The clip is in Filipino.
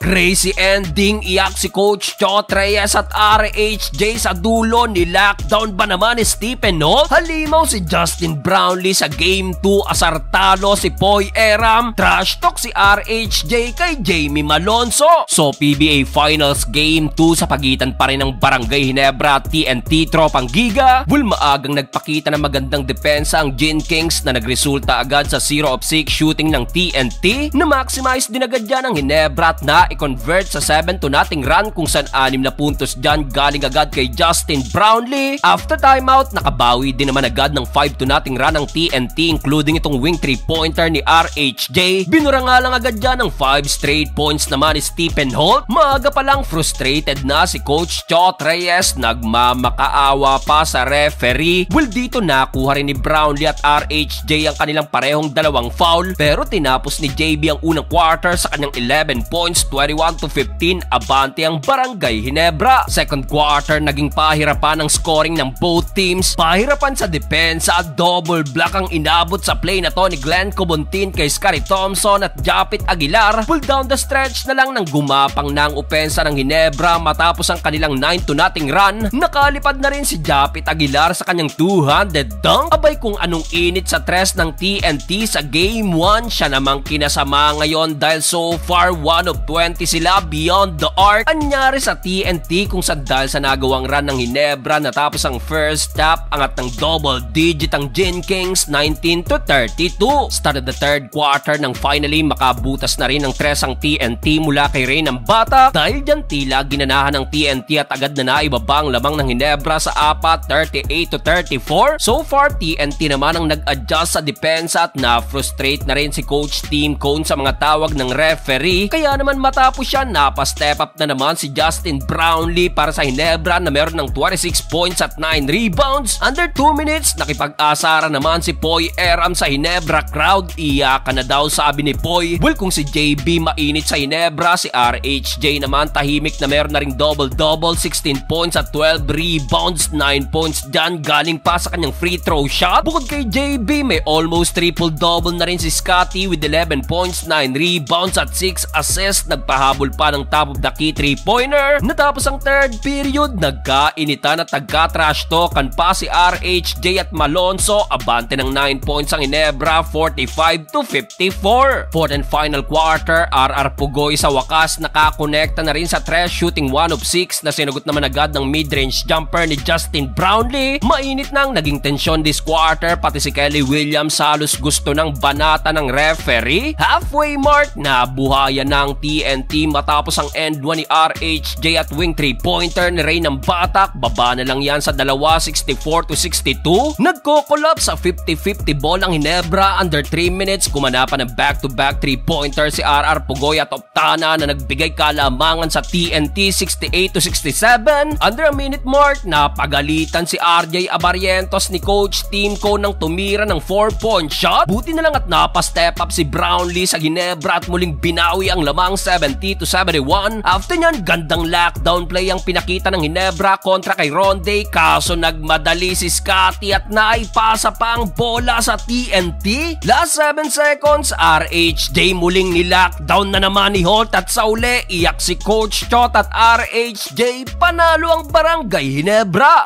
Crazy ending, iyak si Coach Chot Reyes at RHJ sa dulo. Ni-lockdown ba naman ni Stephen Holt? Halimaw si Justin Brownlee sa Game 2, asar talo si Poy Eram. Trash talk si RHJ kay Jamie Malonzo. So PBA Finals Game 2 sa pagitan pa rin ng Barangay Ginebra at TNT Tropang Giga. Maagang nagpakita ng magandang depensa ang Gin Kings na nagresulta agad sa 0 of 6 shooting ng TNT. Na-maximize din agad dyan ang Ginebra at na-convert sa 7-0 run kung saan 6 na puntos dyan galing agad kay Justin Brownlee. After timeout, nakabawi din naman agad ng 5-0 run ang TNT including itong wing 3-pointer ni RHJ. Binura nga lang agad dyan ng 5 straight points naman ni Stephen Holt. Maaga pa lang frustrated na si Coach Chot Reyes, nagmamakaawa pa sa referee. Dito nakuha rin ni Brownlee at RHJ ang kanilang parehong dalawang foul pero tinapos ni JB ang unang quarter sa kanyang 11 points, 21-15, abante ang Barangay Ginebra. Second quarter, naging pahirapan ang scoring ng both teams. Pahirapan sa depensa at double block ang inabot sa play na to ni Glenn Cobontin kay Scottie Thompson at Japit Aguilar. Pull down the stretch na lang nang gumapang na ang opensa ng Ginebra matapos ang kanilang 9-0 run. Nakalipad na rin si Japit Aguilar sa kanyang 200 dunk. Abay kung anong init sa tres ng TNT sa Game 1, siya namang kinasama ngayon dahil so far 1 of 20 sila beyond the arc. Anyari sa TNT kung saan dahil sa nagawang run ng Ginebra natapos ang first half, angat ng double digit ang Gin Kings 19-32. Started the third quarter nang finally makabutas na rin ang tres ang TNT mula kay Rain ng Batak. Dahil dyan tila ginanahan ng TNT at agad na naibaba ang lamang ng Ginebra sa apat, 38-34. So far, TNT naman ang nag-adjust sa depensa at na-frustrate na rin si Coach Tim Cone sa mga tawag ng referee. Kaya naman matapos siya, napa-step up na naman si Justin Brownlee para sa Ginebra na meron ng 26 points at 9 rebounds. Under 2 minutes, nakipag-asara naman si Poy Eram sa Ginebra crowd. Iyakan na daw sabi ni Poy. Kung si JB mainit sa Ginebra, si RHJ naman tahimik na meron na ring double-double, 16 points at 12 rebounds, 9 points dyan galing pa sa kanyang free throw shot. Bukod kay JB, may almost triple-double na rin si Scottie with 11 points, 9 rebounds at 6 assists. Nagpahabol pa ng top of the key 3-pointer. Natapos ang third period, nagkainitan at nagka-trash talkan pa si RHJ at Malonzo. Abante ng 9 points ang Ginebra, 45-54. Fourth and final quarter, RR Pugoy sa wakas nakakonekta na rin sa tres, shooting 1 of 6 na sinagot naman agad ng mid-range jumper ni Justin Brownlee. Mainit nang naging tensyon this quarter, pati si Kelly Williams halos gusto ng banata ng referee. Halfway mark, nabuhayan ng TNT matapos ang end 1 ni RHJ at wing 3-pointer ni Rain ng Batak. Baba na lang yan sa dalawa, 64-62. Nagko-collapse sa 50-50 ball ang Ginebra. Under 3 minutes, kumana pa ng back-to-back 3-pointer si RR Pugoy at Optana na nagbigay kalamangan sa TNT, 68-67. Under a minute mark, napagalitan si RJ Abarientos ni Coach Tim Cone nang tumira ng 4-point shot. Buti na lang at napa-step up si Brownlee sa Ginebra at muling binawi ang lamang 70-71. After nyan, gandang lockdown play ang pinakita ng Ginebra kontra kay Ronde, kaso nagmadali si Scottie at naipasa pa ang bola sa TNT. Last 7 seconds, RHJ muling ni-lockdown na naman ni Holt at sa uli, iyak si Coach Chot at RHJ, panalo ang Barangay Ginebra.